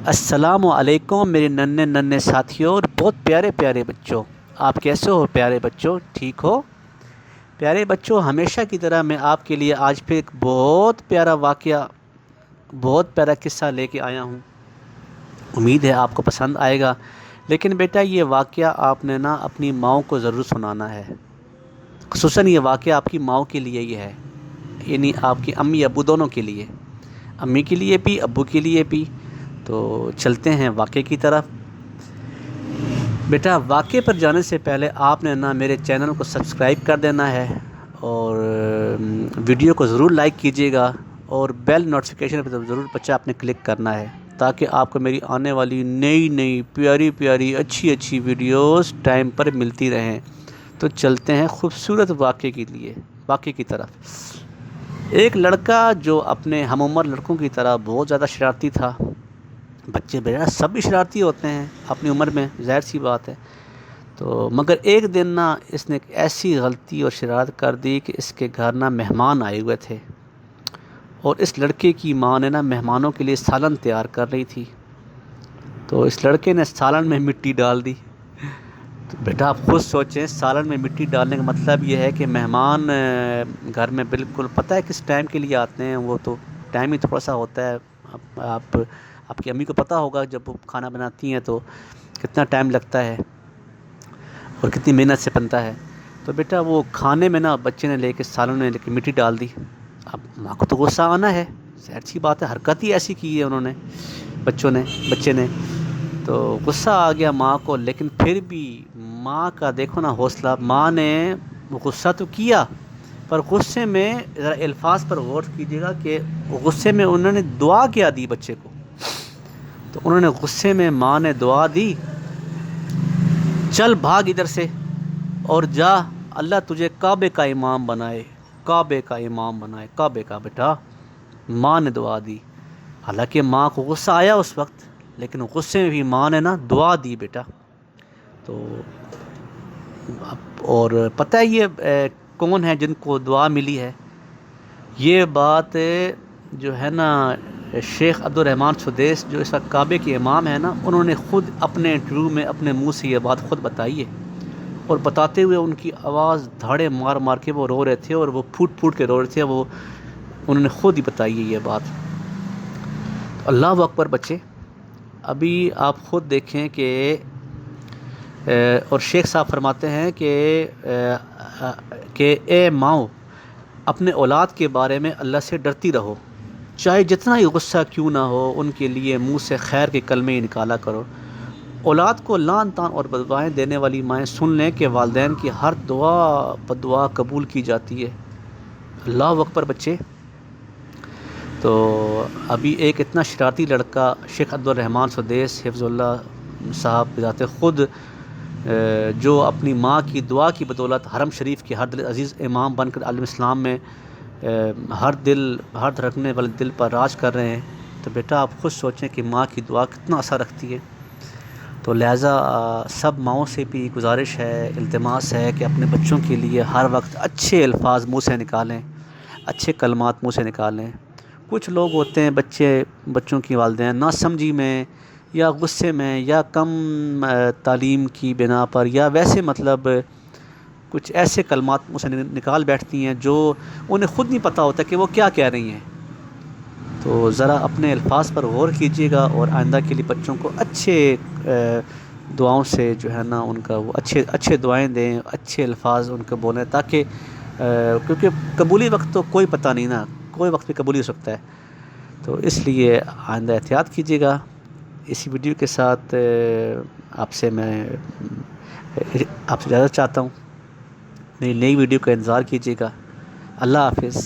السلام علیکم میرے ننھے ننھے ساتھیوں اور بہت پیارے پیارے بچوں، آپ کیسے ہو پیارے بچوں؟ ٹھیک ہو پیارے بچوں؟ ہمیشہ کی طرح میں آپ کے لیے آج پھر ایک بہت پیارا واقعہ، بہت پیارا قصہ لے کے آیا ہوں۔ امید ہے آپ کو پسند آئے گا، لیکن بیٹا یہ واقعہ آپ نے نا اپنی ماؤں کو ضرور سنانا ہے۔ خصوصاً یہ واقعہ آپ کی ماؤں کے لیے ہی ہے، یعنی آپ کی امی ابو دونوں کے لیے، امی کے لیے بھی ابو کے لیے بھی۔ تو چلتے ہیں واقعے کی طرف۔ بیٹا واقعے پر جانے سے پہلے آپ نے نا میرے چینل کو سبسکرائب کر دینا ہے اور ویڈیو کو ضرور لائک کیجیے گا اور بیل نوٹیفیکیشن پر ضرور بچہ آپ نے کلک کرنا ہے، تاکہ آپ کو میری آنے والی نئی نئی پیاری پیاری اچھی اچھی ویڈیوز ٹائم پر ملتی رہیں۔ تو چلتے ہیں خوبصورت واقعے کی طرف۔ ایک لڑکا جو اپنے ہم عمر لڑکوں کی طرح بہت زیادہ شرارتی تھا۔ بچے بیٹا سب بھی شرارتی ہوتے ہیں اپنی عمر میں، ظاہر سی بات ہے۔ تو مگر ایک دن نا اس نے ایک ایسی غلطی اور شرارت کر دی کہ اس کے گھر نا مہمان آئے ہوئے تھے، اور اس لڑکے کی ماں نے نا مہمانوں کے لیے سالن تیار کر رہی تھی۔ تو اس لڑکے نے سالن میں مٹی ڈال دی۔ تو بیٹا آپ خود سوچیں، سالن میں مٹی ڈالنے کا مطلب یہ ہے کہ مہمان گھر میں بالکل پتہ ہے کس ٹائم کے لیے آتے ہیں، وہ تو ٹائم ہی تھوڑا سا ہوتا ہے۔ آپ کی امی کو پتہ ہوگا جب وہ کھانا بناتی ہیں تو کتنا ٹائم لگتا ہے اور کتنی محنت سے بنتا ہے۔ تو بیٹا وہ کھانے میں نا بچے نے لے کے سالن میں لے کے مٹی ڈال دی۔ اب ماں کو تو غصہ آنا ہے، ظاہر سی بات ہے، حرکت ہی ایسی کی ہے انہوں نے، بچے نے۔ تو غصہ آ گیا ماں کو، لیکن پھر بھی ماں کا دیکھو نا حوصلہ، ماں نے غصہ تو کیا پر غصے میں ذرا الفاظ پر غور کیجیے گا کہ غصے میں انہوں نے دعا کیا دی بچے کو۔ تو انہوں نے غصے میں ماں نے دعا دی، چل بھاگ ادھر سے اور جا، اللہ تجھے کعبے کا امام بنائے، کعبے کا امام بنائے، کعبے کا۔ بیٹا ماں نے دعا دی، حالانکہ ماں کو غصہ آیا اس وقت، لیکن غصے میں بھی ماں نے نا دعا دی بیٹا۔ تو اور پتہ ہے یہ کون ہے جن کو دعا ملی ہے؟ یہ بات جو ہے نا شیخ عبدالرحمن سدیس جو اس وقت کعبے کے امام ہیں نا، انہوں نے خود اپنے انٹرویو میں اپنے منہ سے یہ بات خود بتائی ہے، اور بتاتے ہوئے ان کی آواز دھاڑے مار مار کے وہ رو رہے تھے، اور وہ پھوٹ پھوٹ کے رو رہے تھے، وہ انہوں نے خود ہی بتائی ہے یہ بات۔ اللہ اکبر بچے، ابھی آپ خود دیکھیں کہ اور شیخ صاحب فرماتے ہیں کہ اے ماؤں، اپنے اولاد کے بارے میں اللہ سے ڈرتی رہو، چاہے جتنا ہی غصہ کیوں نہ ہو، ان کے لیے منہ سے خیر کے کلمے نکالا کرو۔ اولاد کو لعن طعن اور بددعائیں دینے والی مائیں سن لیں کہ والدین کی ہر دعا بددعا قبول کی جاتی ہے۔ اللہ اکبر بچے۔ تو ابھی ایک اتنا شرارتی لڑکا شیخ عبدالرحمن سدیس حفظ اللہ صاحب بذات خود، جو اپنی ماں کی دعا کی بدولت حرم شریف کے ہر دل عزیز امام بن کر عالم اسلام میں ہر دھڑکنے والے دل پر راج کر رہے ہیں، تو بیٹا آپ خود سوچیں کہ ماں کی دعا کتنا اثر رکھتی ہے۔ تو لہٰذا سب ماؤں سے بھی گزارش ہے، التماس ہے کہ اپنے بچوں کے لیے ہر وقت اچھے الفاظ منہ سے نکالیں، اچھے کلمات منہ سے نکالیں۔ کچھ لوگ ہوتے ہیں بچوں کی والدین ناسمجھی میں یا غصے میں یا کم تعلیم کی بنا پر یا ویسے مطلب کچھ ایسے کلمات منہ سے نکال بیٹھتی ہیں جو انہیں خود نہیں پتہ ہوتا کہ وہ کیا کہہ رہی ہیں۔ تو ذرا اپنے الفاظ پر غور کیجیے گا، اور آئندہ کے لیے بچوں کو اچھے دعاؤں سے جو ہے نا ان کا وہ اچھے دعائیں دیں، اچھے الفاظ ان کو بولیں، تاکہ کیونکہ قبولی وقت تو کوئی پتہ نہیں نا، کوئی وقت بھی قبولی ہو سکتا ہے۔ تو اس لیے آئندہ احتیاط کیجیے گا۔ اسی ویڈیو کے ساتھ آپ سے اجازت چاہتا ہوں، میری نئی ویڈیو کا انتظار کیجیے گا۔ اللہ حافظ۔